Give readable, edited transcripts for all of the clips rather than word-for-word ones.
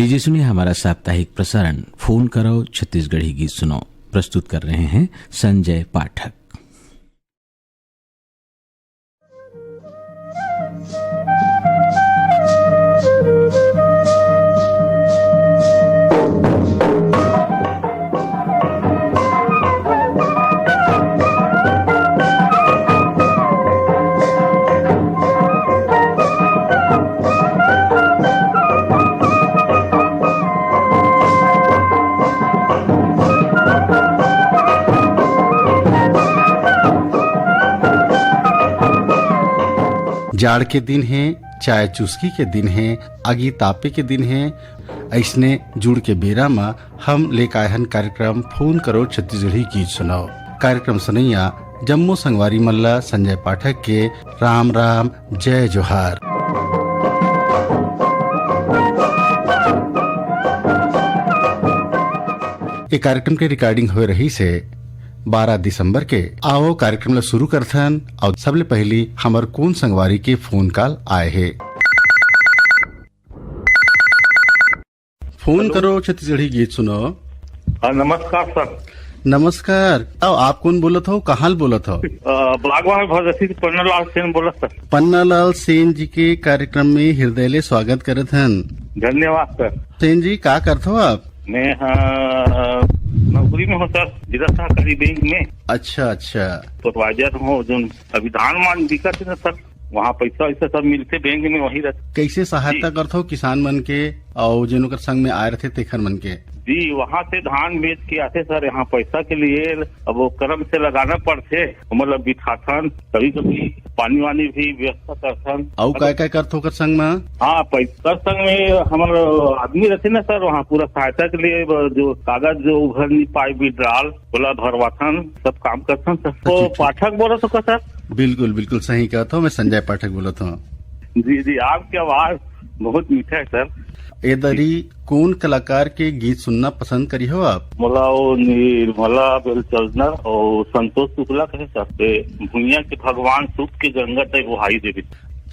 लीजिए सुनिए हमारा साप्ताहिक प्रसारण फोन करो छत्तीसगढ़ी गीत सुनो। प्रस्तुत कर रहे हैं संजय पाठक। जाड़ के दिन है, चाय चुस्की के दिन है, आगी तापे के दिन है। ऐसने जुड़ के बेरा में हम लेकर आए हन कार्यक्रम फोन करो छत्तीसगढ़ी गीत सुनाओ। कार्यक्रम सुनैया जम्मू संगवारी मल्ला संजय पाठक के राम राम जय जोहार। ये कार्यक्रम के रिकॉर्डिंग हो रही से 12 दिसंबर के। आओ कार्यक्रम ला शुरू करथन और सबले पहली हमर कौन संगवारी के फोन कॉल आए है। फोन करो छत्तीसगढ़ी गीत सुनो। नमस्कार सर। नमस्कार। अब आप कौन बोलत हो, कहाँ बोलत हो? बागवान भगत सिंह पन्नालाल सेन बोलत सर। पन्नालाल सेन जी के कार्यक्रम में हृदय ले स्वागत करत हन। धन्यवाद सर। सेन जी का करते हो आप? मैं नौकरी में हूँ सर, जिला सहकारी बैंक में। अच्छा। सुपरवाइजर हूँ। जो अभी धान मान दिक्कत है ना सर, वहाँ पैसा वैसा सब मिलते बैंक में, वही रहते। कैसे सहायता करते हो किसान मन के और जिनों संग में आए रहते तेखर मन के? जी, वहाँ से धान बेच के आते सर यहाँ पैसा के लिए। अब वो कर्म से लगाना पड़ते, मतलब बिठाथन, कभी कभी पानी वानी भी व्यवस्था करथन। और क्या करते हो संग में? हाँ, पैसा संग में हमारे आदमी रहते ना सर, वहाँ पूरा सहायता के लिए जो कागज जो उभर नहीं पाए विड्राल बोला भरवाथन, सब काम करथन सर। तो पाठक बोला तो का सर? बिल्कुल सही कहता हूँ। मैं संजय पाठक बोलता हूँ। जी, आपकी आवाज बहुत मीठा है सर। एदरी कौन कलाकार के गीत सुनना पसंद करी हो आप? मला वो निर्मला बेलचंदर और संतोष शुक्ला कहे सकते भूमिया के भगवान सुख के गंगा तय वहाई देवी।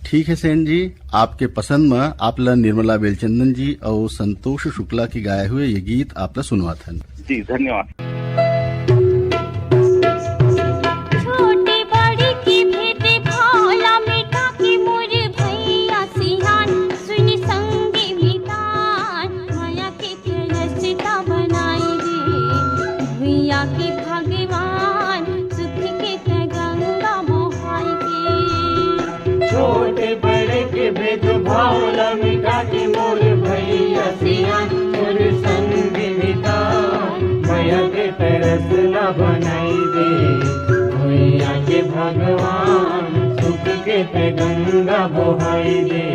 ठीक है सेन जी, आपके पसंद में आप ला निर्मला बेलचंदन जी और संतोष शुक्ला की गाए हुए ये गीत आप ला सुनवा था। जी धन्यवाद। छोटे बड़े के भेद भावला मिटा के मोर भैया सियान मोर संग मिटा भैया के तरस न बनाई दे। भैया के भगवान सुख के पे गंगा बहाई दे।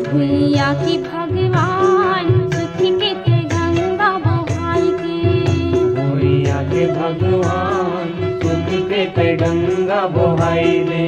भैया की भगवान सुख के पे गंगा बहाई दे। भैया के भगवान सुख के पे गंगा बहाई दे।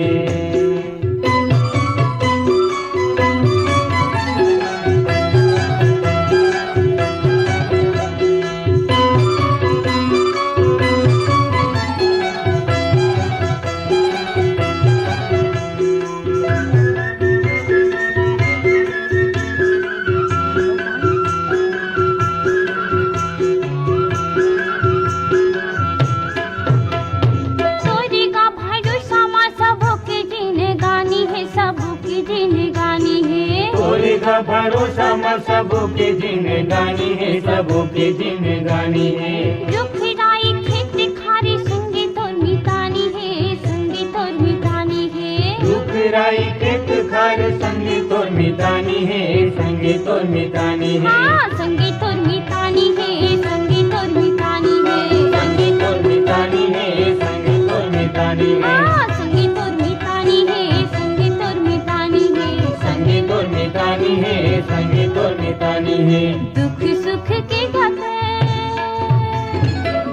भरोसा में सबों के जिंदगानी है, सबों के जिंदगानी है। रुखराई खेत खारी संगे तोर मितानी है, संगे तोर मितानी है। रुखराई खेत खार संगे तोर मितानी है, संगे तोर मितानी है। हाँ, संगे तोर मितानी है, संगे तोर मितानी है। संगे तोर मितानी है, संगे तोर मितानी है। हाँ, संगे तोर मितानी है, संगे तोर मितानी है। संगे तोर मितानी है, संगे तोर मितानी है। दुख सुख के गाते,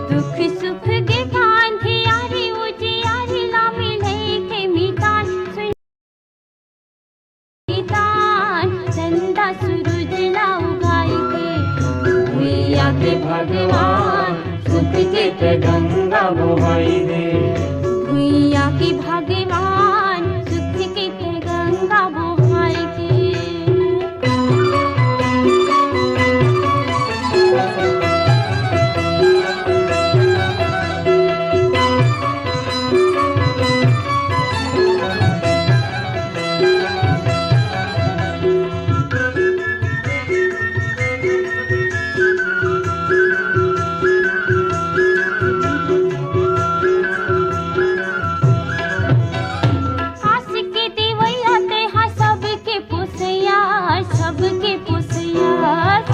दुख सुख के कांधे यारी उजियारी ला मिले के मितान मितान चंदा सूरज ला उगाई के। भैया के भगवान सुख के पे गंगा बहाई दे। भैया की भगवान सुख के पे गंगा बहाई के।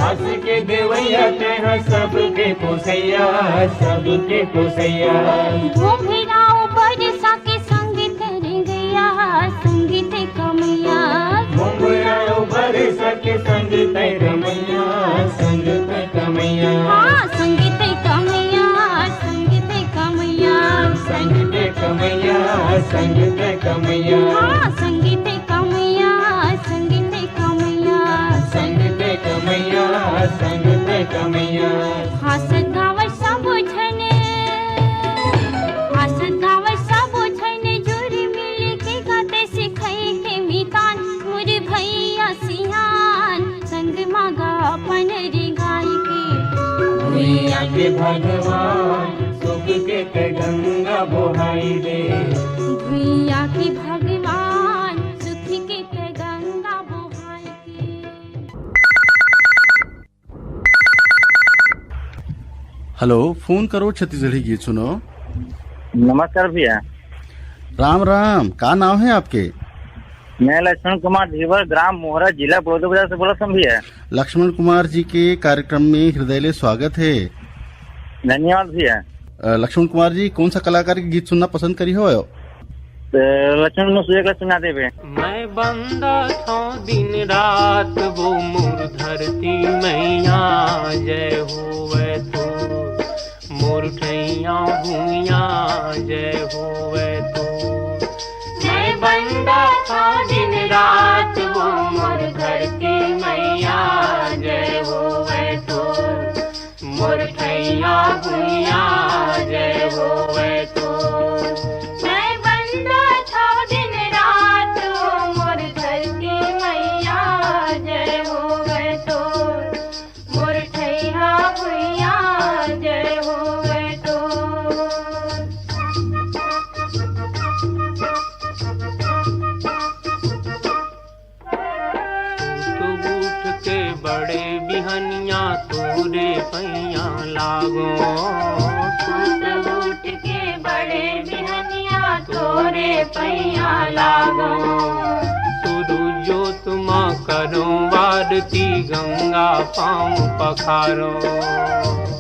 दास के देवैया तेरा सबके पोसैया, सबके पोसैया। घुंघराओ बरसा के संग तेरे गैया, संगीत कमैया। घुंघराओ बरसा के संग तेरे मैया, संग ते कमैया। हाँ संगीत कमैया, संगीत कमैया। संग ते कमैया, संग ते कमैया। हाँ संगीत कमैया, संगीत कमैया। संग ते कमैया, संग ते कमैया। हसत गावत सब झने, हसत गावत सब झने। जुरी मिल के गाते सिखाई के मितान। मोर भैया सियान संग मागा अपन रे गाय के। दुनिया के भगवान सुख के ते गंगा बोहाई दे। भैया की भगवान सुख के ते गंगा बोहाय के। हेलो, फोन करो छत्तीसगढ़ी गीत सुनो। नमस्कार भैया। राम राम, का नाम है आपके? मैं लक्ष्मण कुमार धीवर, ग्राम मोहरा, जिला बलौदाबाजार से बोला था भैया। लक्ष्मण कुमार जी के कार्यक्रम में हृदय स्वागत है। धन्यवाद भैया। लक्ष्मण कुमार जी, कौन सा कलाकार के गीत सुनना पसंद करी हो? लक्ष्मण मुझे का सुना दे। मैं बंदा था दिन रात वो मोर धरती मैया, जय होवे तो मोर ठैया भूया, जय होवे तो। मैं बंदा था दिन रात वो मोर धरती मैया, जय होवे तो मोर ठैया भूया, जय होवे तो। मैं बंदा था दिन रात वो मोर धरती मैया, जय होवे तो मोर ठैया भूया, जय होवे तो। उठ के बड़े बिहनिया तोरे पैया लागो। उठ के बड़े बिहनिया तोरे पैया लागो। सूरजो तुम करो आरती गंगा पाँव पखारो।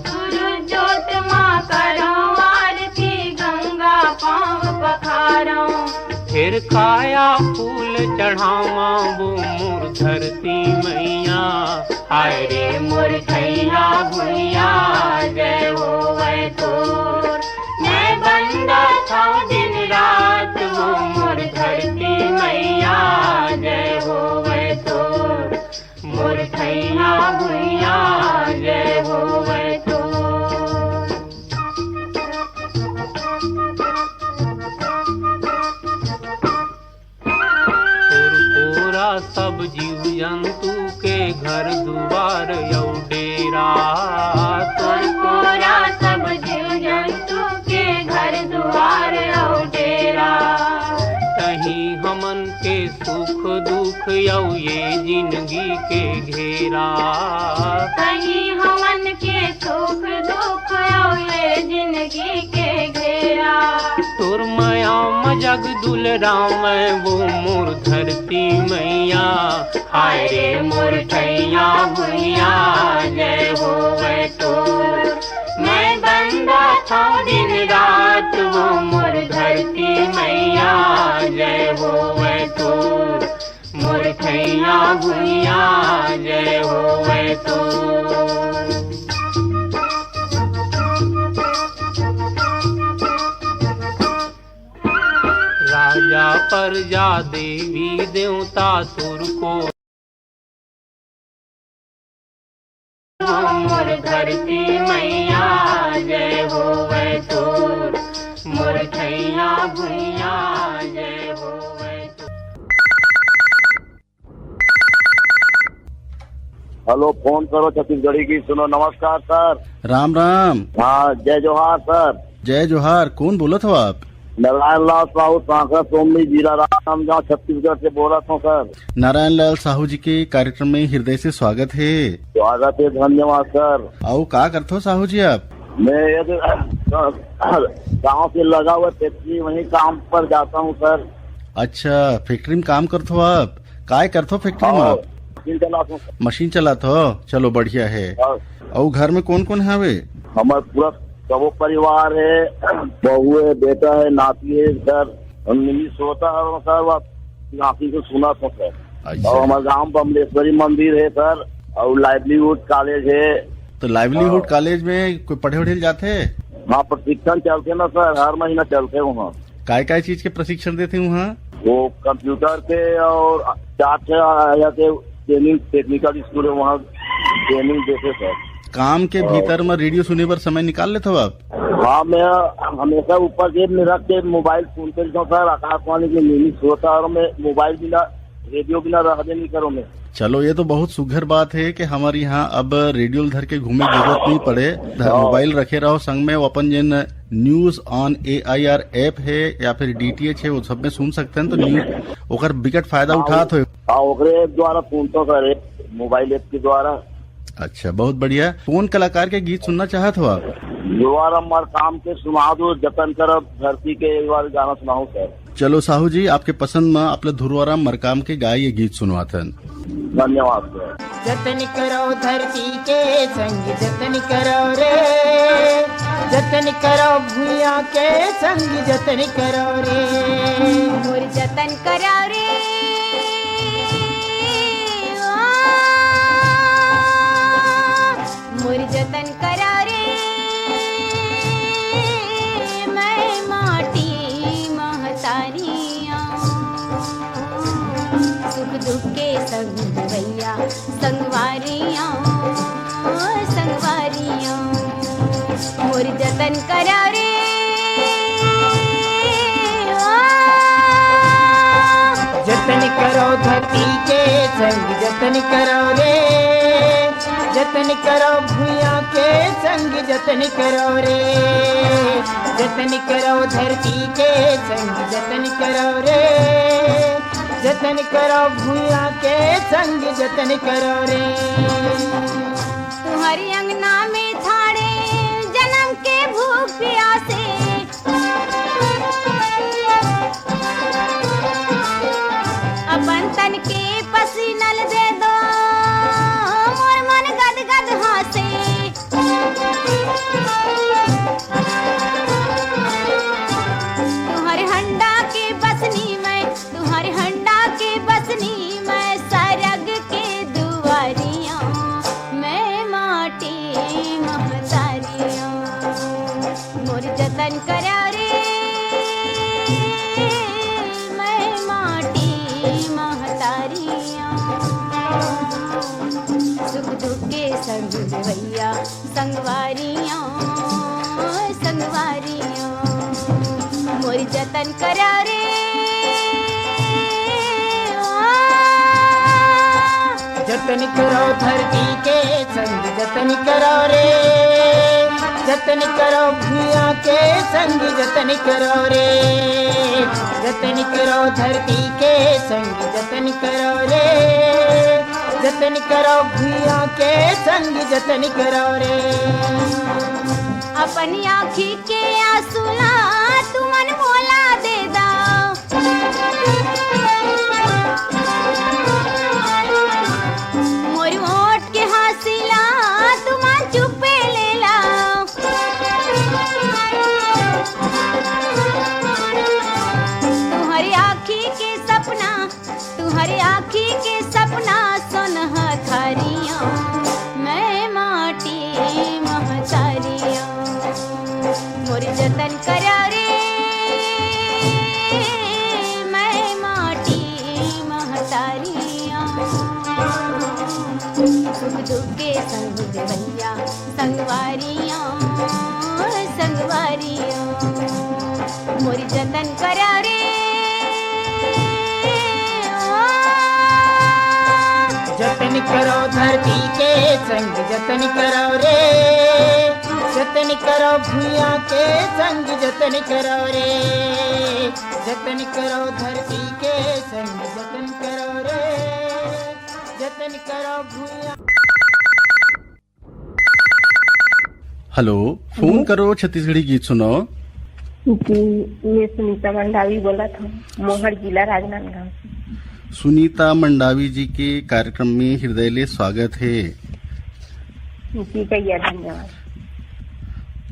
सूरजो तुम करो आरती गंगा पाँव पखारो। फिर काया फूल चढ़ावा वो मोर धरती मैया, हाय रे मोर ठैया भूया, जय होवे तोर। मैं बंदा था दिन रात वो मोर धरती मैया, जय होवे तोर। मोर ठैया भूया, जय होवे तोर। सब जीव जंतु के घर दुआर यौ डेरा। तोर कोरा सब जीव जंतु के घर दुआर यौ डेरा। कहीं हमन के सुख दुख यौ ये जिंदगी के घेरा। कहीं हमन के सुख दुख यौ ये जिंदगी के घेरा। तोर माया मजग दुलराम वो मोर धरती मैया, हाय रे मोर ठैया भूया, जय होवे तोर। मैं बंदा था दिन रात वो मोर धरती मैया, जय होवे तोर। मोर ठैया भूया, जय होवे तोर। राजा प्रजा देवी देवता तुर को मोर धरती मैया, जय होवे तोर। मोर ठैया भूया, जय होवे तोर। हेलो, फोन करो छत्तीसगढ़ी की सुनो। नमस्कार सर। राम राम। हाँ, जय जोहार सर। जय जोहार। कौन बोलत हो आप? नारायण लाल साहू, सांकरा सोमनी, जिला रामगांव, छत्तीसगढ़ से बोल रहा हूँ सर। नारायण लाल साहू जी के कार्यक्रम में हृदय से स्वागत है। स्वागत है, धन्यवाद सर। आओ, का करते हो साहू जी आप? मैं गांव से लगा हुआ फैक्ट्री, वहीं काम पर जाता हूँ सर। अच्छा, फैक्ट्री में काम करते हो आप? काय करते हो फैक्ट्री में आप? मशीन चला तो मशीन चलात हो, चलो बढ़िया है। और घर में कौन कौन है हवे? हमारे पूरा सबो परिवार है, बहू है, बेटा है, नाती है सर। मिली सोता है सर, नाती को सुना था सर। और हमारे गाँव बमलेश्वरी मंदिर है सर, और लाइवलीहुड कॉलेज है। तो लाइवलीहुड कॉलेज में कोई पढ़े उढ़े जाते? हाँ, प्रशिक्षण चलते ना सर, हर महीना चलते वहाँ। काय चीज के प्रशिक्षण देते वहाँ? वो कंप्यूटर के और 4-6 ट्रेनिंग, टेक्निकल स्कूल है, वहाँ ट्रेनिंग देते सर। काम के भीतर में रेडियो सुने पर समय निकाल लेते हो आप? हाँ, मैं हमेशा ऊपर जेब में रख के मोबाइल सुनते रहता हूँ सर। आकाशवाणी की मिनी होता और मैं मोबाइल बिना, रेडियो बिना रह नहीं करो मैं। चलो, ये तो बहुत सुघर बात है कि हमारे यहाँ अब रेडियो धर के घूमे की जरूरत नहीं पड़े, मोबाइल रखे रहो संग में। अपन जिन न्यूज ऑन AIR ऐप है या फिर DTH है, वो सब में सुन सकते हैं। तो न्यूज ओकर बिकट फायदा उठाते हो? हाँ, ओकरे ऐप द्वारा सुनता सर, मोबाइल ऐप के द्वारा। अच्छा, बहुत बढ़िया। कौन कलाकार के गीत सुनना चाहत हो आप? दोबारा हमारे काम के सुना दो, जतन कर धरती के एक बार गाना सुनाओ सर। चलो साहू जी, आपके पसंद में अपने धुरवाराम मरकाम के गाय ये गीत सुनवातन। धन्यवाद सर। जतन करो धरती के संग जतन करो रे, जतन करो भूया के संग जतन करो रे। मोर जतन करो रे, मोर जतन करो रे, मैं माटी महतारियाँ। सुख दुख के संग भैया संगवारियाँ, संगवारियाँ। मोर जतन करो रे, जतन करो धरती के संग जतन करो रे, जतन करो भूया के संग जतन करो रे। जतन करो धरती के संग जतन करो रे, जतन करो भूया के संग जतन करो रे। तुम्हारी अंगना में थाड़े जन्म के भूख प्यासे, अपन तन के पसीनल दे दो, मोर मन गद गद हासे। तुम्हारे हंडा के बसनी में, तुम्हारे हंडा के बसनी में, सरग के दुआरियाँ, मैं माटी महतारियाँ। मोर जतन करो रे, मैं माटी महतारियाँ। सुख दुख के संग भैया संगवारियाँ, संगवारियाँ। मोर जतन करो रे, जतन करो धरती के संग जतन करो रे, जतन करो भूया के संग जतन करो रे। जतन करो धरती के संग जतन करो रे, जतन करो भूया के संग जतन करो रे। अपनी आँखी के आंसुला तुमन मोला दे दाओ, मोर होठ के हासिला तुमन चुपे ले लाओ। तुम्हारी आँखी के सपना, तुम्हारी आँखी के सपना सोनह थारियाँ, मैं माटी महतारियाँ। मोर जतन करो रे, मैं माटी महतारियाँ। सुख दुख के संग भैया संगवारियाँ, संगवारियाँ। मोर जतन करो रे, जतन करो धरती के संग जतन करो रे, जतन करो भूया के संग जतन करो रे। जतन करो धरती के संग जतन करो रे, जतन करो भूया। हेलो, फोन करो छत्तीसगढ़ी गीत सुनो। जी, मैं सुनीता मंडावी बोला था, मोहर जिला राजनांदगांव से। सुनीता मंडावी जी के कार्यक्रम में हृदय स्वागत है। जी भैया धन्यवाद।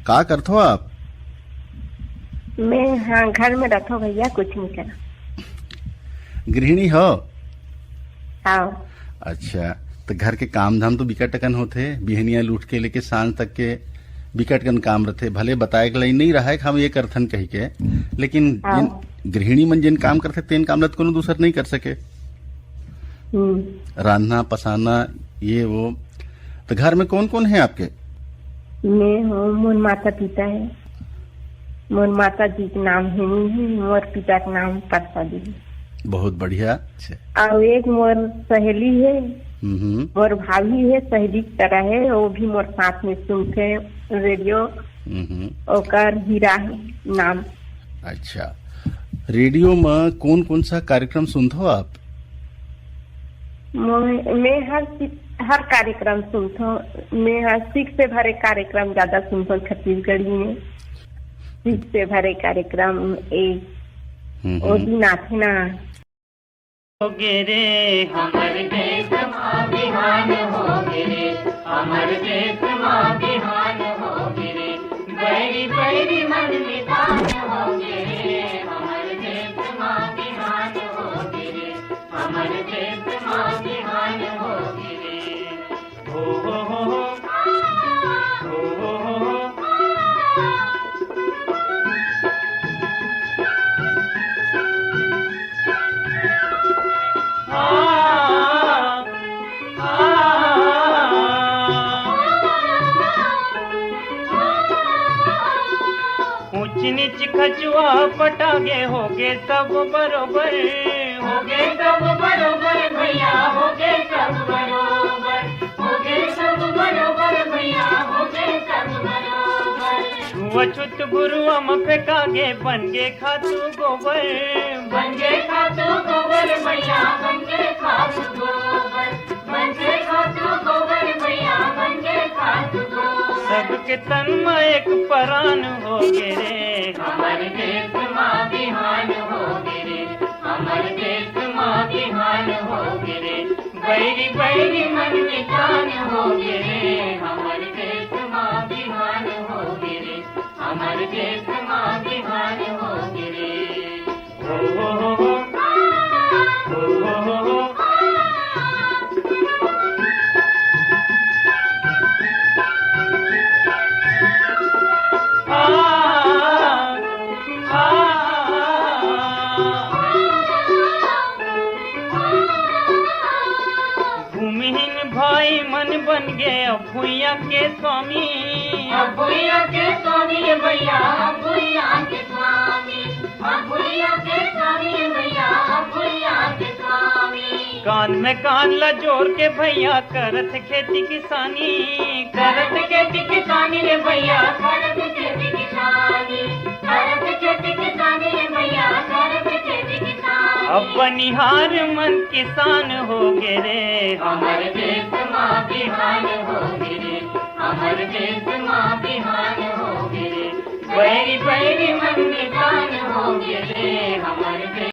का करते हो आप? मैं हाँ घर में रखो भैया, कुछ नहीं करा। गृहिणी हो? हाँ। अच्छा, तो घर के काम धाम तो बिकटकन होते, बिहनिया लूट के लेके सांझ तक के बिकटकन काम रहते। भले बताए के नहीं रहा है हम ये करथन कही के, लेकिन जिन गृहिणी मन जिन काम करते तेन काम लत कोनो दूसर नहीं कर सके। रांधना पसाना ये वो। तो घर में कौन कौन है आपके? मैं हूँ, मोर माता पिता है। मोर माता जी का नाम हेमी है, मोर पिता का नाम परसादी है। बहुत बढ़िया। और एक मोर सहेली है, मोर भाभी है, सहेली की तरह है, वो भी मोर साथ में सुनते हैं रेडियो। ओकर हीरा है नाम। अच्छा, रेडियो में कौन कौन सा कार्यक्रम सुनते हो आप? मैं हर कार्यक्रम सुनता हूँ। मैं हर सीख से भरे कार्यक्रम ज्यादा सुनता हूँ। छत्तीसगढ़ी में सीख से भरे कार्यक्रम एक ओदी नाथना हो गे रे हमर देश माँ बिहान हो गे रे, हमर देश माँ बिहान हो गे रे, बैरी बैरी मन निदान हो गे रे, हमर देश माँ बिहान हो गे रे, हमर देश माँ बिहान हो गे रे। हो हो हो हो हो हो हो। ऊंच नीच खचुआ पटागे होगे सब बरोबर, होगे सब बरोबर भैया, होगे सब बरोबर, होगे सब बरोबर भैया, होगे सब बरोबर। छुआछूत गुरुआम फेंकागे बनगे खातू गोबर, बनगे खातू गोबर भैया, बनगे खातू गोबर, बनगे खातू गोबर भैया, बनगे खातू गोबर। सबके तन में एक परान हो गे रे, हमर देश माँ बिहान हो गे रे, हमर देश माँ बिहान हो गे रे, बैरी बैरी मन निदान हो गे रे, हमर देश माँ बिहान हो गे रे, हमर देश माँ बिहान हो गे रे। हो हो हो हो हो हो हो। भूमिहीन भाई मन बन गए अब भूया के स्वामी, अब भूया के स्वामी भैया, अब भूया के स्वामी, अब भूया के स्वामी भैया, अब भूया के स्वामी। कान में कान ला जोड़ के भैया करत खेती किसानी, करत खेती किसानी रे भैया, करत खेती किसानी, करत खेती किसानी रे भैया, करत खेती किसानी। अब बनिहार मन किसान हो गे रे, हमर देश माँ बिहान हो गे रे, हमर देश माँ बिहान हो गे रे, बैरी बैरी मन निदान हो गे रे, हमर देश।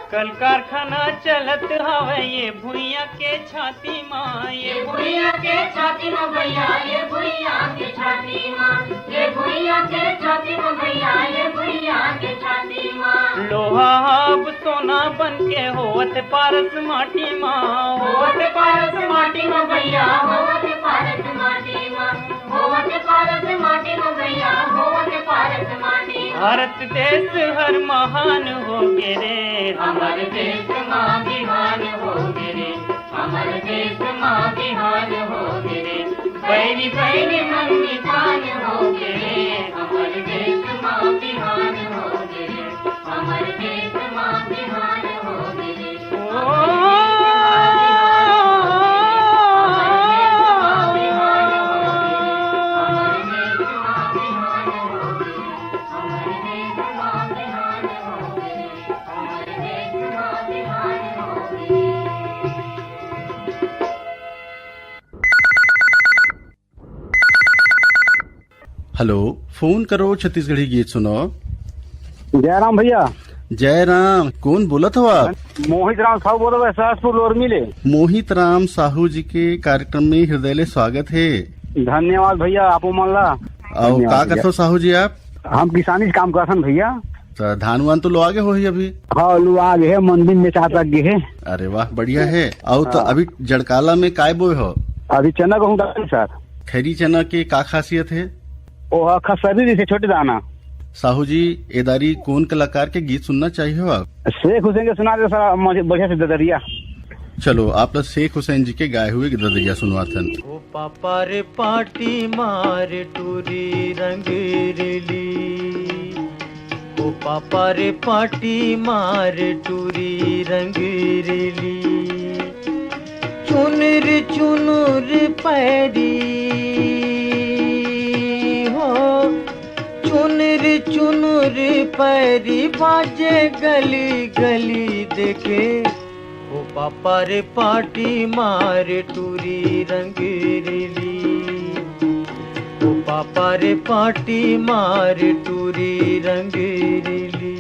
कल कारखाना चलत हवे ये भुइया के छाती माँ, ये भुइया के छाती माँ भैया, ये भुइया के छाती माँ, ये भुइया के छाती माँ भैया, ये भुइया के छाती माँ। लोहा अब सोना बन के होवत पारस माटी माँ, होवत पारस माटी माँ भैया, होवत पारस माटी माँ, होवत पारस माटी माँ भैया, होवत पारस माटी। भारत देश हर महान हो गे रे, हमर देश माँ बिहान हो गे रे, हमर देश माँ बिहान हो गे रे, बैरी बैरी मन निदान हो गे रे, हमर देश माँ बिहान हो गे रे, हमर देश माँ बिहान हो गे रे। हेलो, फोन करो छत्तीसगढ़ी गीत सुनो। जयराम भैया। जयराम, कौन बोलत हो आप? मोहित राम साहू बोल रहे सहसपुर लोरमी ले। मोहित राम साहू जी के कार्यक्रम में हृदय ले स्वागत है। धन्यवाद भैया, आपो मन ला। और का करते हो साहू जी आप? हम किसानी काम करथन भैया। तो धान वान तो लो आगे हो ही अभी? हाँ, लो आगे है, मंदिर में चाहता गे है। अरे वाह, बढ़िया है। और तो अभी जड़काला में काय बोए हो? अभी चना कहूँ सर। खैरी चना के का खासियत है? ओ खसरी जैसे छोटे दाना। साहू जी, एदारी कौन कलाकार के गीत सुनना चाहिए हो आप? शेख हुसैन के सुना दे सर, बढ़िया से ददरिया। चलो, आप लोग शेख हुसैन जी के गाए हुए ददरिया सुनवाथन। ओ पापा रे पाटी मार टूरी रंगरेली, ओ पापा रे पाटी मार टूरी रंगरेली, चुनर चुनर पैरी हो, चुनर चुनर पैरी बाजे गली गली देखे, ओ पापा रे पाटी मार टूरी रंगरेली, ओ पापा रे पाटी मार टूरी रंगरेली।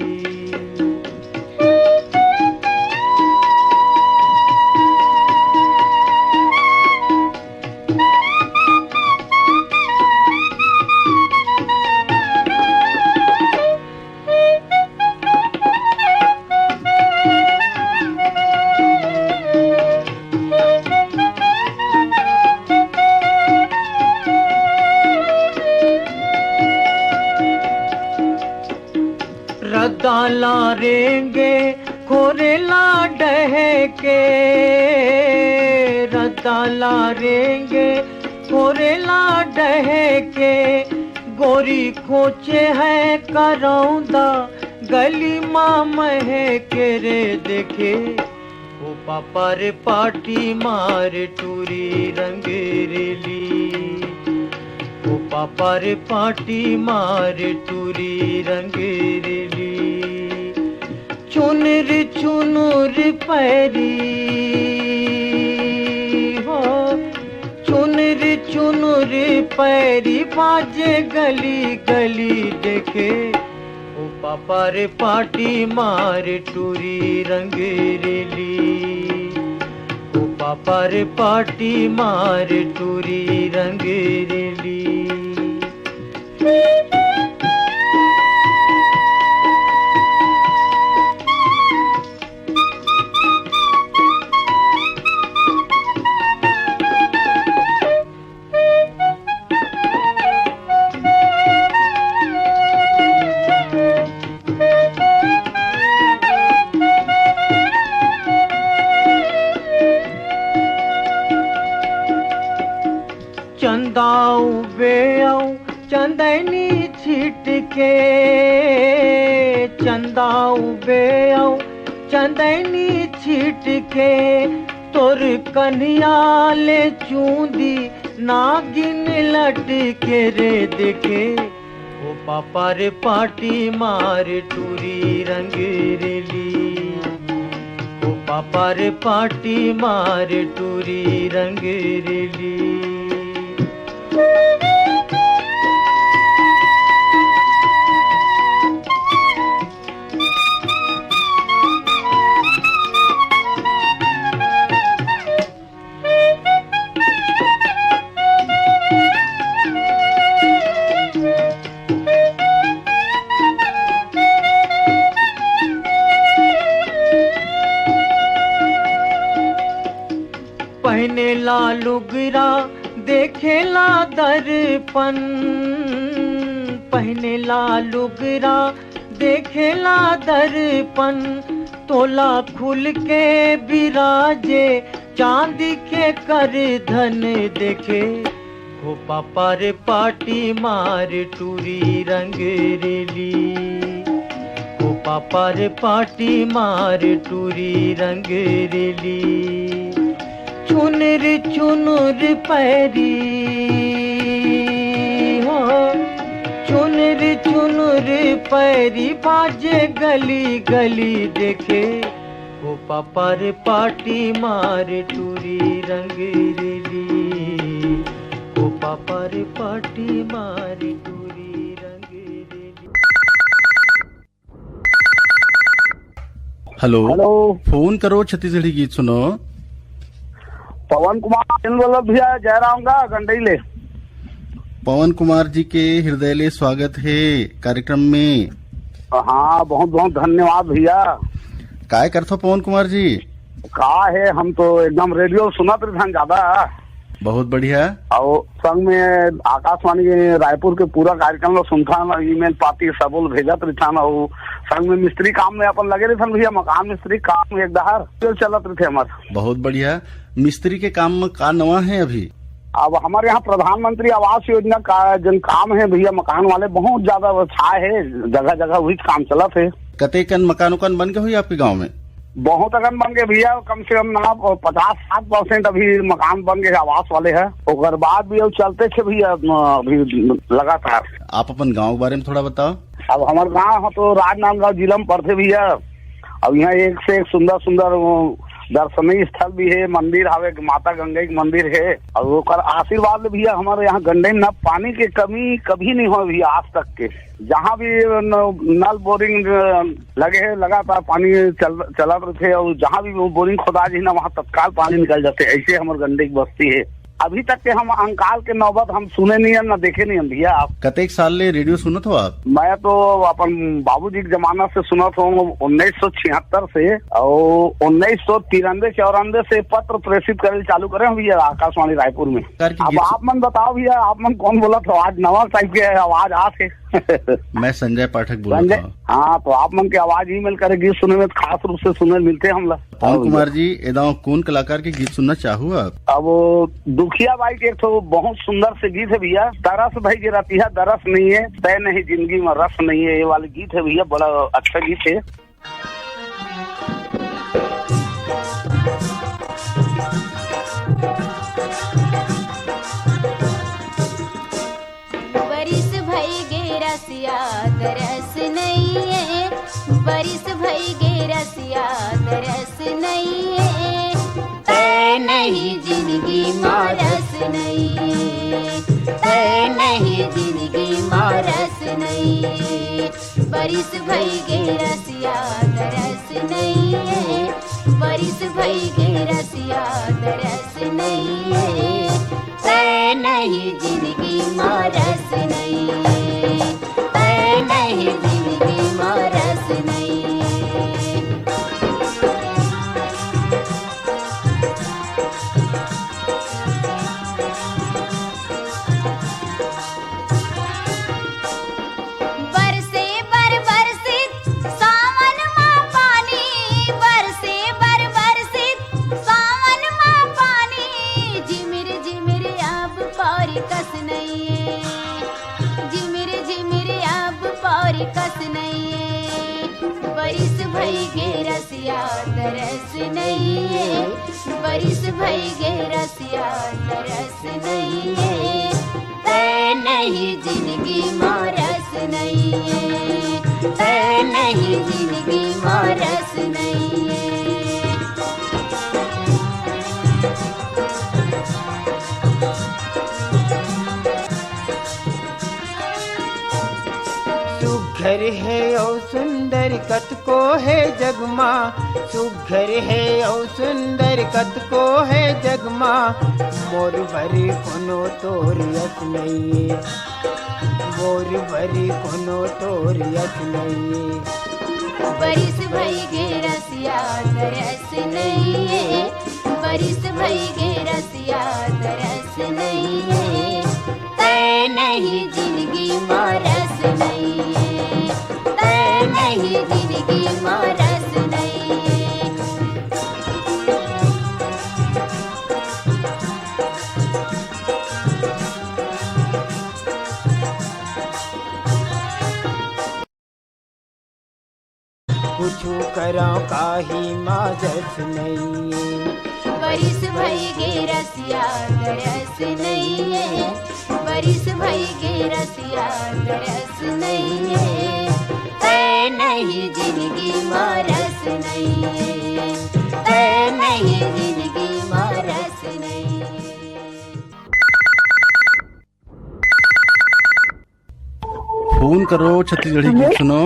रदाला रेंगे खोरेला डहके, रदाला रेंगे खोरेला डहके, गोरी खोचे है करौंदा गली माँ महके रे देखे, ओ पापा रे पाटी मार टूरी रंगरेली, ओ पापा रे पाटी मार टूरी रंगरेली, चुनर चुनर पैरी हो, चुनर चुनर पैरी बाजे गली गली देखे, ओ पापा रे पाटी मार टूरी रंगरेली, ओ पापा रे पाटी मार टूरी रंगरेली। चंदाऊ बेऊ चंदनी छिटके, चंदाऊ बेऊ चंदनी छिटके, तोर कन्हैया ले चूंदी नागिन लटके रे देखे, ओ पापा रे पाटी मार टूरी रंगरेली, ओ पापा रे पाटी मार टूरी रंगरेली। पहने ला लुगरा देखेला दर्पण, पहने ला लुगरा देखेला दर्पण, तोला खुल के बिराजे चांदी के कर धन देखे, ओ पापा रे पाटी मार टूरी रंगरेली, ओ पापा रे पाटी मार टूरी रंगरेली, चुनर चुनर पैरी हो, चुनर चुनर पैरी बाजे गली गली देखे, ओ पापा रे पाटी मार टूरी रंगरेली, ओ पापा रे पाटी मार टूरी हेलो हेलो। फोन करो छत्तीसगढ़ी गीत सुनो। पवन कुमार बोलो भैया, जयराम का गंडईले। पवन कुमार जी के हृदय स्वागत है कार्यक्रम में। हाँ, बहुत बहुत धन्यवाद भैया। काय करथो पवन कुमार जी? का है, हम तो एकदम रेडियो सुनत रहे ज्यादा। बहुत बढ़िया। और संग में आकाशवाणी के रायपुर के पूरा कार्यक्रम लोग सुनता ना, ईमेल पाती सबूल भेजत रहता ना। और संग में मिस्त्री काम में अपन लगे रहते भैया, मकान मिस्त्री काम में एक दहार चलत रहते हमारे। बहुत बढ़िया। मिस्त्री के काम में का नवा है अभी? अब हमारे यहाँ प्रधानमंत्री आवास योजना का जन काम है भैया, मकान वाले बहुत ज्यादा छाए है, जगह जगह वही काम चलत है। कतेकन मकान उकान बन गए हुई आपके गांव में? बहुत अगन बन गए भैया, कम से कम ना 50-60% अभी मकान बन गए आवास वाले है। और बाद भी अब चलते थे भैया अभी लगातार। आप अपन गांव के बारे में थोड़ा बताओ। अब हमारे गाँव तो राजनांदगांव जिला में पड़ते भैया। अब यहाँ एक से एक सुंदर सुंदर दर्शनीय स्थल भी है, मंदिर हवे, माता गंगा की मंदिर है। और वो कर आशीर्वाद भैया हमारे यहाँ गंडे में पानी की कमी कभी नहीं हो भैया आज तक के। जहाँ भी नल बोरिंग लगे है लगातार पानी चलत रहते। और जहाँ भी बोरिंग खोदा जी ना वहाँ तत्काल पानी निकल जाते। ऐसे हमारे गंडे की बस्ती है। अभी तक के हम अंकाल के नौबत हम सुने नहीं है ना देखे नहीं है भैया। आप कतेक साल ले रेडियो सुनत हो आप? मैं तो अपन बाबूजी के जमाना से सुनत हूँ, 1976 से। और 1993-94 से पत्र प्रेषित करे चालू करे भैया आकाशवाणी रायपुर में। अब आप मन बताओ भैया, आप मन कौन बोला था? आज नवा टाइप के आवाज आ थे। मैं संजय पाठक बोल रहा हूँ। हाँ, तो आप मन की आवाज ईमेल करे गीत सुने में खास रूप से सुने मिलते हम लोग। पवन कुमार जी, एदाओ कौन कलाकार के गीत सुनना चाहू आप? अब दुखिया बाई के एक तो बहुत सुंदर से गीत है भैया, तरस भाई की रहती है दरस नहीं है, तय नहीं जिंदगी में रस नहीं है, ये वाले गीत है भैया, बड़ा अच्छा गीत है। बरिस भई गे रसिया दरस नहीं है, बरिस भई गे रसिया दरस नहीं है, तय नहीं जिंदगी मारस नहीं है, तय नहीं जिंदगी मारस नहीं है। बरिस भई गे रसिया दरस नहीं है, बरिस भई गे रसिया दरस नहीं है, तय नहीं जिंदगी मारस नहीं है, तय नहीं जिंदगी मारस नहीं है। बरसे बर बरसित सावन माँ पानी, बरसे बर बरसित सावन माँ पानी, झिमिर झिमिर अब पौरी कस नहीं है, झिमिर झिमिर अब पौरी कस नहीं है। बरिस भई गे रसिया तरस नहीं है, बरिस भई गे रसिया तरस नहीं है, तय नहीं जिंदगी मारस नहीं है, तय नहीं जिंदगी मारस नहीं है। सुघर है और सुंदर कत को है जगमा, सुघर है और सुंदर कत को है जगमा, मोर भरी कोनो तोर यस नहीं है, मोर भरी कोनो तोर यस नहीं है। बरिस भई गे रसिया तरस नहीं है, बरिस भई गे रसिया तरस नहीं है, तय नहीं जिंदगी मारस नहीं है, तय नहीं जिंदगी मारस नहीं है। कुछू करो काही माजस नहीं है। बरिस भई गे रसिया तरस नहीं है, बरिस भई गे रसिया तरस नहीं है, तय नहीं जिंदगी मारस नहीं है, तय नहीं जिंदगी मारस नहीं है। फोन करो छत्तीसगढ़ी गीत सुनो।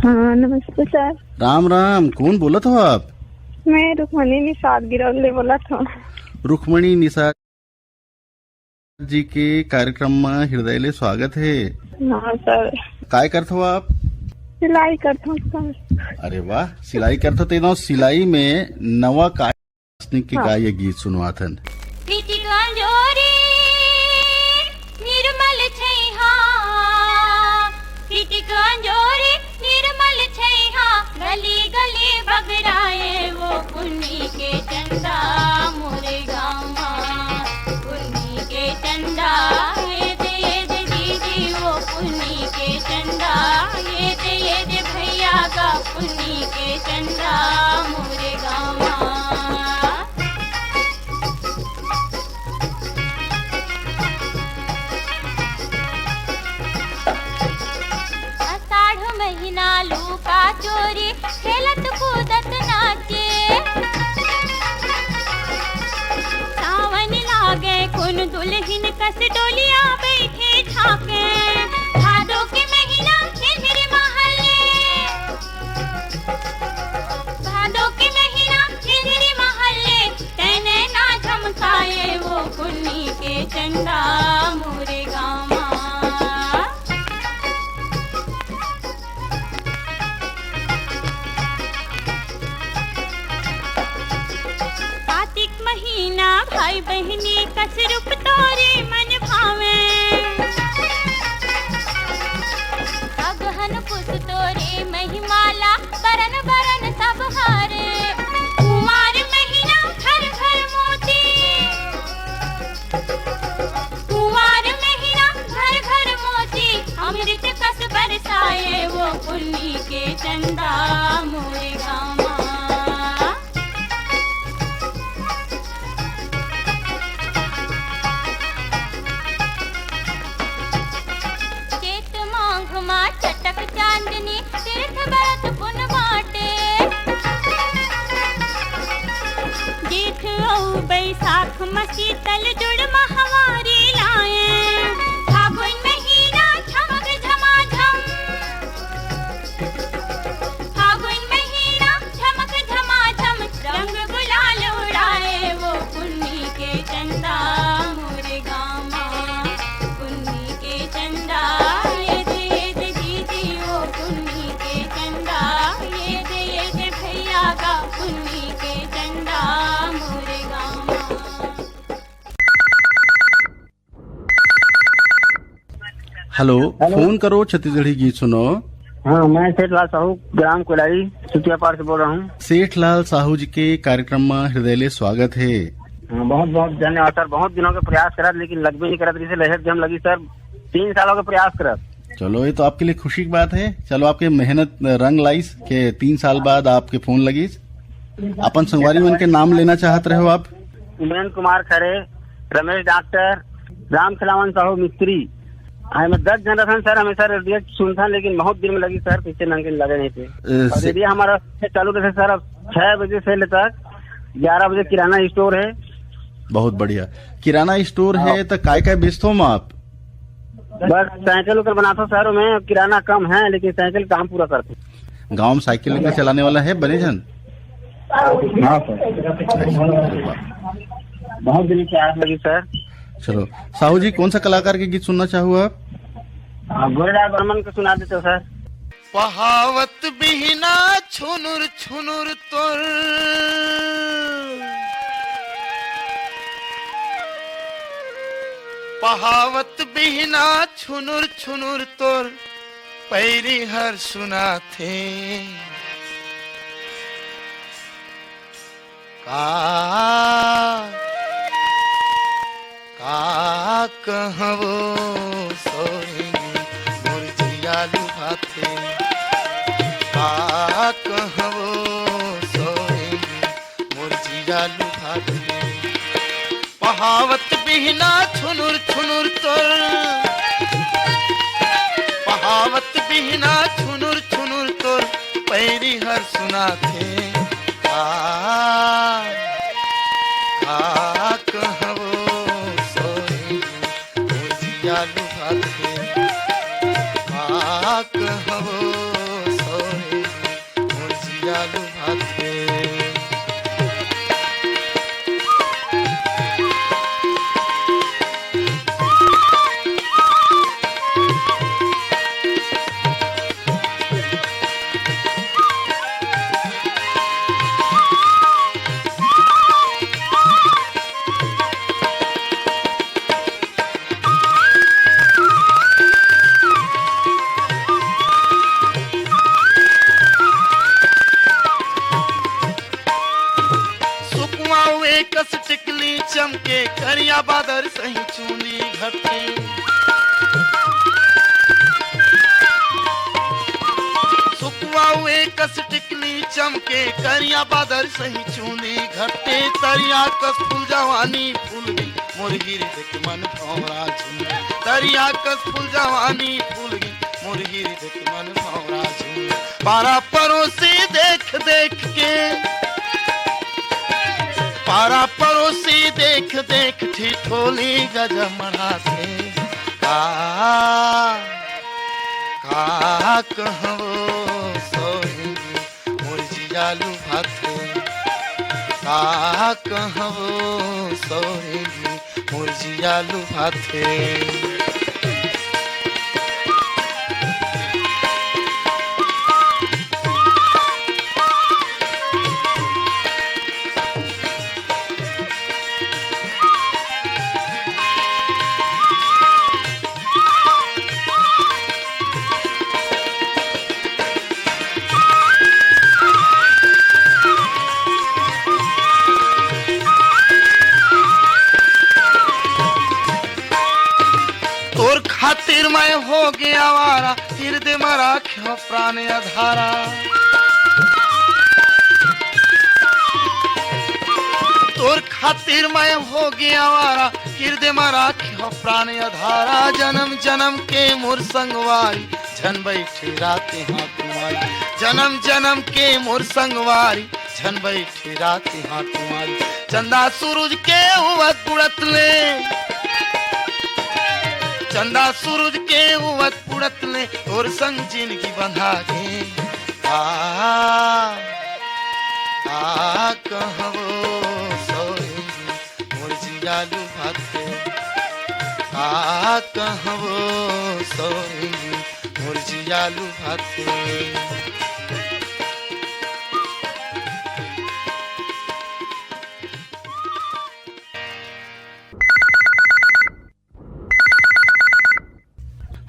हाँ नमस्ते सर। राम राम, कौन बोलत हो आप? मैं रुक्मणी निषाद गिरौले बोला था। रुक्मणी निषाद जी के कार्यक्रम में हृदय ले स्वागत है। हाँ सर। काय करत हो आप? सिलाई करता हूँ सर। अरे वाह, सिलाई करते तेनो सिलाई में नवा काय के हाँ। गाय गीत सुनवाथन। निर्मल छैहा निर्मल छैहा गली गली बगराए वो पुन्नी के चंदा मोरे गामा पुन्नी के चंदा ये दे दीदी वो पुन्नी के चंदा ये दे भैया का पुन्नी के चंदा मोरे गामा। महीना लूका चोरी खेलत कूदत नाचे सावन लागे कुन दुल्हन कस डोलिया बैठे ठाके भादो के महीना छिंदरी महले भादो के महीना छिंदरी महले तेने ना झमकाए वो पुन्नी के चंदा मोरे गामा। भाई बहनी कस रूप तोरे मन भावे अगहन पुस तोरे महिमाला बरन बरन सब हारे कुमार महीना घर घर मोती कुमार महीना घर घर मोती अमृत कस बरसाए वो पुन्नी के चंदा मोरे गामा। चटक चांदनी तीर्थ बरत पुन बाटे जेठ औ बैसाख मसी तल जुड़ महवारी लाए फागुन महीना झमक झमाझम फागुन महीना झमक झमाझम रंग गुलाल उड़ाए वो पुन्नी के चंदा मोरे गामा पुन्नी के चंदा पुन्नी के चंदा मोरे गामा। हेलो, फोन करो छत्तीसगढ़ी गीत सुनो। हाँ, मैं सेठलाल साहू ग्राम कोलाई सुतिया पार से बोल रहा हूँ। सेठलाल साहू जी के कार्यक्रम में हृदय ले स्वागत है। हाँ, बहुत बहुत धन्यवाद सर। बहुत दिनों के प्रयास करत लेकिन लग भी नहीं करत, जैसे लहर जम लगी सर। 3 सालों के प्रयास करत। चलो, ये तो आपके लिए खुशी की बात है। चलो, आपके मेहनत रंग लाइस के 3 साल बाद आपके फोन लगी। अपन संगवारी मन के नाम लेना चाहत रहे हो आप? उमेन कुमार खरे, रमेश डॉक्टर, राम खिलावन साहू मिस्त्री। मैं 10 जनरेशन सर हमेशा रेडियो सुनता, लेकिन बहुत दिन में लगी सर, पीछे नंगे लगे नहीं थे। और रेडियो हमारा चालू रहे सर, अब 6 बजे से लेकर 11 बजे किराना स्टोर है। बहुत बढ़िया। किराना स्टोर है तो काय बेचते हो आप? बस साइकिल उकर बनाता सर मैं, किराना कम है लेकिन साइकिल काम पूरा करते। गाँव में साइकिल लेकर चलाने वाला है बने जन? हाँ सर, बहुत दिन की आस लगी सर। चलो साहू जी, कौन सा कलाकार के गीत सुनना चाहो आप? गोरेलाल बर्मन को सुना देते हो सर। पहावत बिहना छुनुर छुनुर तोर पहावत बिहना छुनुर छुनुर तोर पैरी हर सुना थे का कहवो सोरी मोर जिया लुभाथे का कहवो सोरी मोर जिया लुभाथे पहावत बिहना छुनुर छुनुर तोर पहावत बिहना छुनुर छुनुर तोर पैरी हर सुना थे कहवो सोई जिया लुभाथे कहवो सोई कस टिकली चमके करिया बादर सही चूंदी घटे सुखवा हुए कस टिकली चमके करिया बादर सही चूंदी घटे तरिया कस फूल जवानी फूल गई मुर्गी देख मन भौरा झूम तरिया कस फूल जवानी फूल गई मुर्गी देख मन भौरा झूम पारा परोसी देख देख के पारा पड़ोसी देख देख ठिठोली गजमड़ा से का कहवो सोहिनी मुरझियालू भाते का कहवो सोहिनी मुरझियालू भाते खातिर मैं हो गया वारा हृदय में राख्यो प्राण अधारा तोर खातिर मैं हो गया वारा हृदय में राख्यो प्राण अधारा जन्म जन्म के मोर संगवारी झन बैठे राते हाथ तुम्हारी जन्म जन्म के मोर संगवारी झन बैठे राते हाथ तुम्हारी चंदा सूरज के उवत बुड़त ले चंदा सूरज के उवत पुड़त ले और संग जिंदगी बंधा गे कहवो सोहिनी मुरझियालू भाते कहवो सोहिनी मुरझियालू भाते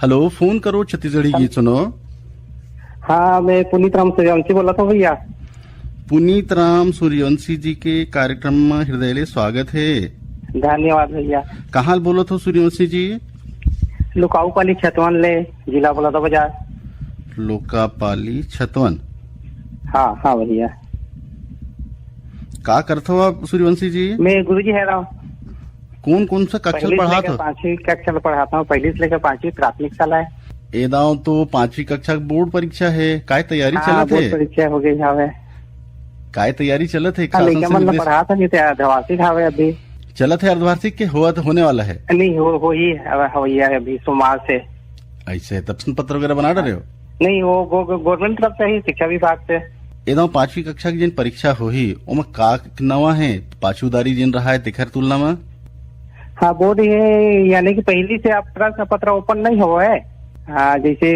हेलो, फोन करो छत्तीसगढ़ी गीत सुनो। हाँ, मैं पुनीत राम सूर्यवंशी बोला था भैया। पुनीत राम सूर्यवंशी जी के कार्यक्रम में हृदय स्वागत है। धन्यवाद भैया। कहाँ बोलो तो सूर्यवंशी जी? लुकाऊपाली छतवन ले, जिला बोला था बाजार। लोकापाली छतवन। हाँ हाँ भैया। का करते हो आप सूर्यवंशी जी? मैं गुरुजी है रहा हूँ। कौन कौन सा कक्षा पढ़ाते हो? 5वीं कक्षा पढ़ाता हूँ, पहली से लेकर 5वीं प्राथमिक शाला है। ए दाव तो 5वीं कक्षा बोर्ड परीक्षा है, काय तैयारी चलत है? बोर्ड परीक्षा हो गई है। काय तैयारी चलत है? पढ़ा था नहीं, अर्धवार्षिक है अभी चलत है। अर्धवार्षिक के होने वाला है? नहीं, हो ही है अभी सोमवार से। ऐसे प्रश्न पत्र वगैरह बना रहे हो? नहीं, वो गवर्नमेंट तरफ से ही, शिक्षा विभाग से। एकदम 5वीं कक्षा की जिन परीक्षा होही ओमा का नवा है पाछूदारी जिन रहा है तेखर तुलना में? हाँ, बोर्ड ये यानी कि पहली से आप प्रश्न पत्र ओपन नहीं हुआ है। हाँ, जैसे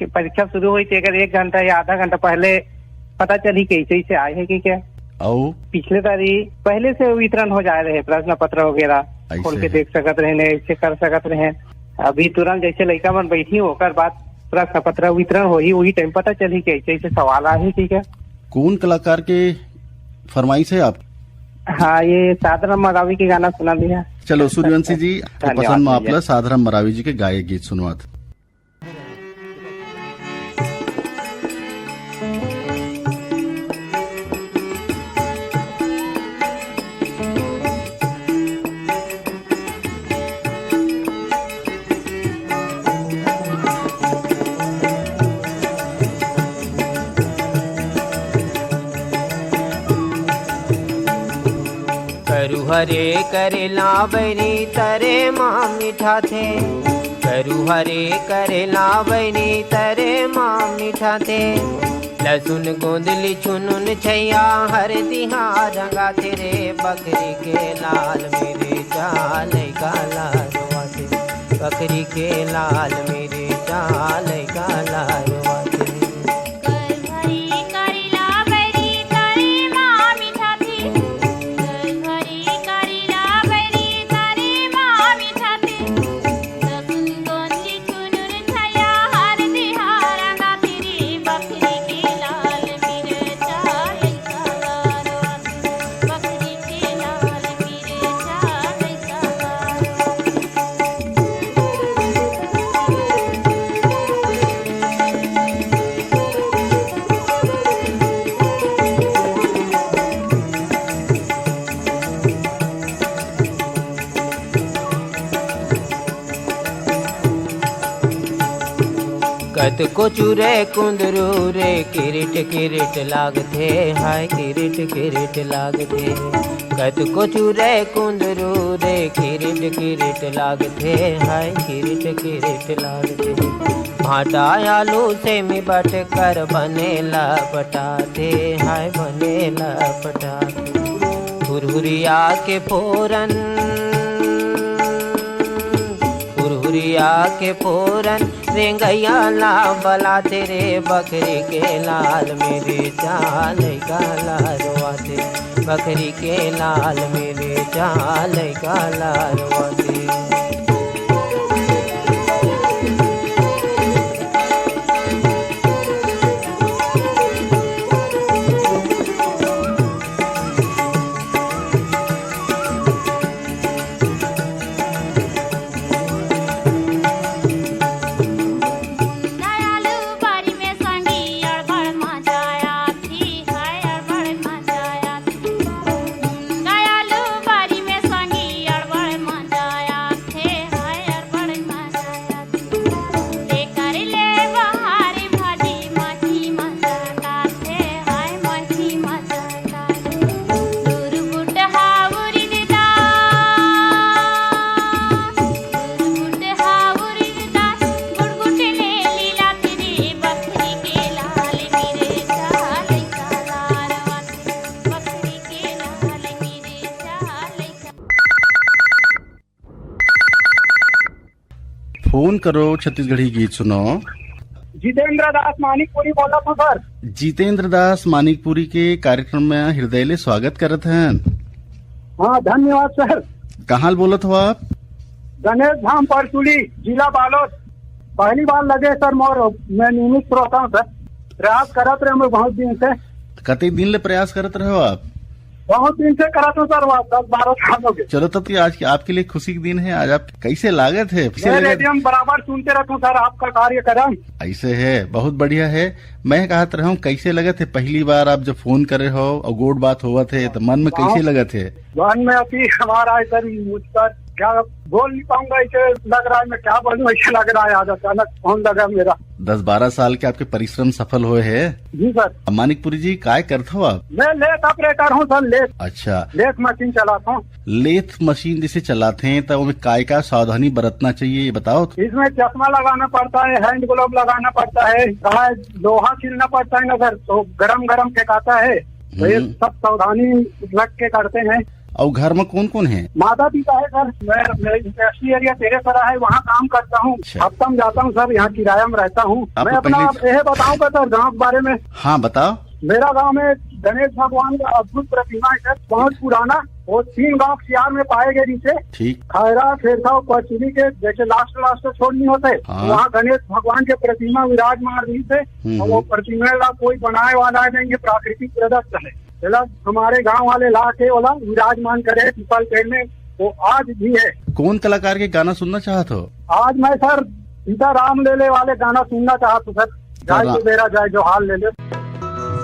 परीक्षा शुरू हुई थी, अगर 1 घंटा या आधा घंटा पहले पता चली कैसे से आए है कि क्या, और पिछले तारीख पहले से वितरण हो जाए रहे प्रश्न पत्र वगैरह, खोल के देख सकत रहे, ऐसे कर सकत रहे। अभी तुरंत जैसे लड़का मन बैठी होकर बाद प्रश्न पत्र वितरण हो ही वही टाइम पता चली कैसे सवाल आए। ठीक है, कौन कलाकार के फरमाइश है आप? हाँ, ये साधाराम मरावी के गाना सुना दिया। चलो सूर्यवंशी जी, पसंद में आपला साधाराम मरावी जी के गाये गीत सुनवात। हरे करेला बैनी तरे माँ मीठा थे, करू हरे करेला बैनी तरे माँ मीठा थे। लहसुन गोंदली चुनुन छैया हर दिहा रंगा तेरे, बकरी के लाल मेरे चाल का लालवा थे, बकरी के लाल मेरे चाल का लालवा थे। लाल कत को चूरे कुंदरू रे किरिट किरिट लागथे हाय किरिट किरिट लागथे कत को चूरे कुंदरू रे किरिट किरिट लागथे हाय किरिट किरिट लागथे भाटा आलू से मी बट कर बनेला पटाते हाय बनेला पटाते हुरहुरिया के फोरन हुरहुरिया के फोरन रेंगैया ला बला तेरे बकरी के लाल मेरे चाल काला रोआते बकरी के लाल मेरे चाल काला रोआते फोन करो छत्तीसगढ़ी गीत सुनो। जितेंद्र दास मानिकपुरी बोला था सर। जितेंद्र दास मानिकपुरी के कार्यक्रम में हृदय स्वागत करत हैं। हाँ धन्यवाद सर। कहाँ बोलत हो आप? गणेश धाम परचुली जिला बालोद। पहली बार लगे सर मोर मैं नियमित श्रोता हूँ सर। प्रयास करत रहे बहुत दिन से। कते दिन ले प्रयास करत रहे हो आप? बहुत दिन से करा तो सर 10-12 साल हो गए। चलो तब तो आज आपके लिए खुशी का दिन है। आज आप कैसे लागत है? रेडियो बराबर सुनते रहता हूँ सर आपका कार्यक्रम। ऐसे है बहुत बढ़िया है। मैं कहत रहा हूँ कैसे लगत है पहली बार आप जब फोन करे हो और गोड बात हुआ थे तो मन में कैसे लगत है? मन में अति हमारा सर मुझका क्या बोल नहीं पाऊंगा ऐसे लग रहा है। मैं क्या बोलूं ऐसे लग रहा है। आज अचानक फोन लगा मेरा। 10-12 साल के आपके परिश्रम सफल हुए है। जी सर। मानिकपुरी जी काय करते हो आप? मैं लेथ ऑपरेटर हूँ सर। लेथ। अच्छा लेथ मशीन चलाता हूँ। लेथ मशीन जिसे चलाते हैं तो उसमें काय का सावधानी बरतना चाहिए ये बताओ। इसमें चश्मा लगाना पड़ता है, हैंड ग्लोव लगाना पड़ता है, लोहा छीलना पड़ता है ना सर, तो गरम फेंकाता है। तो ये सब सावधानी रख के करते हैं। और घर में कौन कौन है? माता पिता है सर। मैं इंडस्ट्री एरिया तेरे तरह है वहाँ काम करता हूँ। हफ्ता में जाता हूँ सर। यहाँ किराया में रहता हूँ। मैं अपना यह बताऊंगा सर गाँव के बारे में। हाँ बताओ। मेरा गांव में गणेश भगवान का अद्भुत प्रतिमा है बहुत पुराना। वो 3 गांव सियार में पाए गए नीचे। ठीक। खैरा खेरसा और परचुली के जैसे लास्ट छोड़नी होते वहाँ गणेश भगवान के प्रतिमा विराजमान रही थे। और वो प्रतिमा का कोई बनाए वाला नहीं, ये प्राकृतिक प्रदत्त है। हमारे गांव वाले ला के वाला विराजमान करे पीपल पेड़ में, वो आज भी है। कौन कलाकार के गाना सुनना चाहते हो? आज मैं सर सीताराम ले ले वाले गाना सुनना चाहता हूँ सर। जय तो मेरा जय जो हाल ले ले।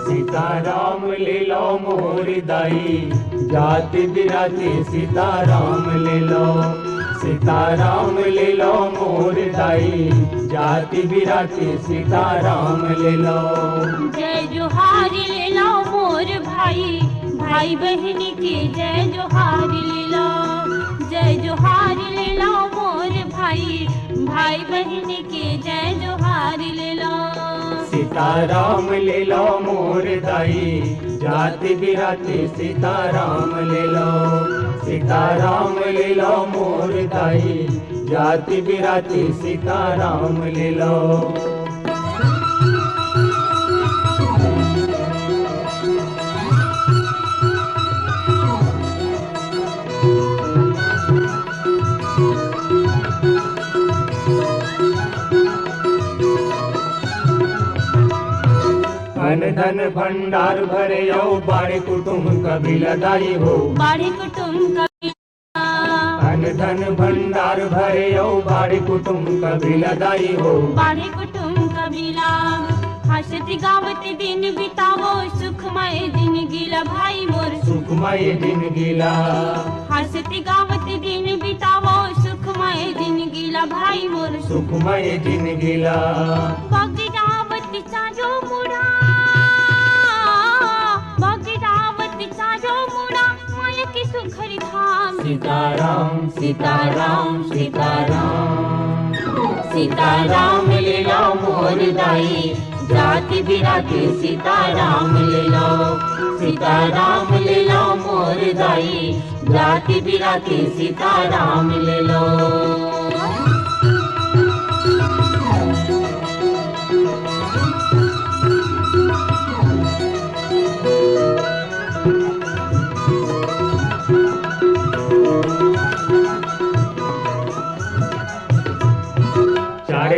सीताराम ले लो मोर दाई जाति बिराती सीताराम ले लो। सीताराम ले लो मोर दाई जाति बिराती सीताराम ले लो। जय जोहारी ले लो मोर भाई भाई बहन की जय जोहारी ले लो। जय जोहारी ले लो मोर भाई भाई बहन की जय जोहारी ले लो। सीताराम ले लो मोर दाई जाति बिराती सीताराम ले लो। सीताराम ले लो मोर दाई जाति बिराती सीताराम ले लो। धन भंडार भरे यो बाड़े कुटुंब कबीला दाई हो। बाड़े कुटुंब कबीला। धन भंडार भरे यो बाड़े कुटुंब कबीला दाई हो। बाड़े कुटुंब कबीला। हंसती गावती दिन बितावो सुखमय दिन गिला भाई मोर। सुखमय दिन गिला। हंसती गावती दिन बितावो सुखमय दिन गिला भाई मोर। सुखमय जिंदगीला बगीरावतीचा जो मुळा बगीरावतीचा जो मुळा माय की सुखरी धाम सीताराम सीताराम सीताराम सीताराम लीला मोर दाई जाति बिराती सीताराम लीला सीताराम लीला मोर दाई जाति बिराती सीताराम लीला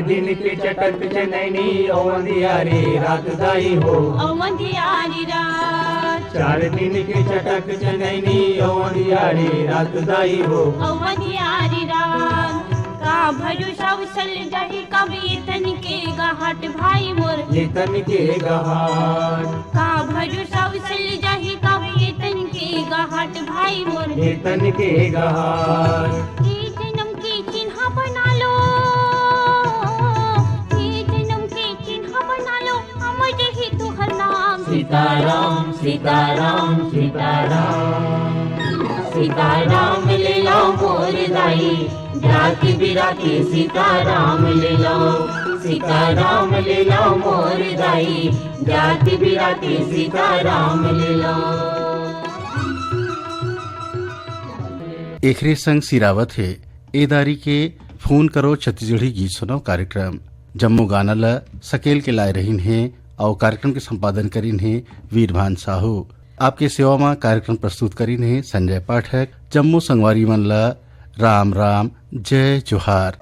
दिन के चटक चनैनी अवंधियारी रात दाई हो अवंधियारी रात 4 दिन के चटक चनैनी अवंधियारी रात दाई हो अवंधियारी रात का भरोसा उसल जाही कभी तन के घाट भाई मोर ये तन के घाट का भरोसा उसल जाही कभी तन के घाट भाई मोर ये तन के घाट जन्म की चिन्ह बना लो सीताराम सीताराम सीताराम सीताराम लीला मोर दाई जाति बिराती सीताराम लीला सीताराम लीला मोर दाई जाति बिराती सीताराम लीला एकरे संग सिरावत है एदारी के फोन करो छत्तीसगढ़ी गीत सुनो कार्यक्रम जम्मू गाना ल सकेल के लाए रहीन है और कार्यक्रम के संपादन करीन है वीरभान साहू। आपके सेवा में कार्यक्रम प्रस्तुत करीन है संजय पाठक। जम्मू संगवारी मन ला राम राम जय जोहार।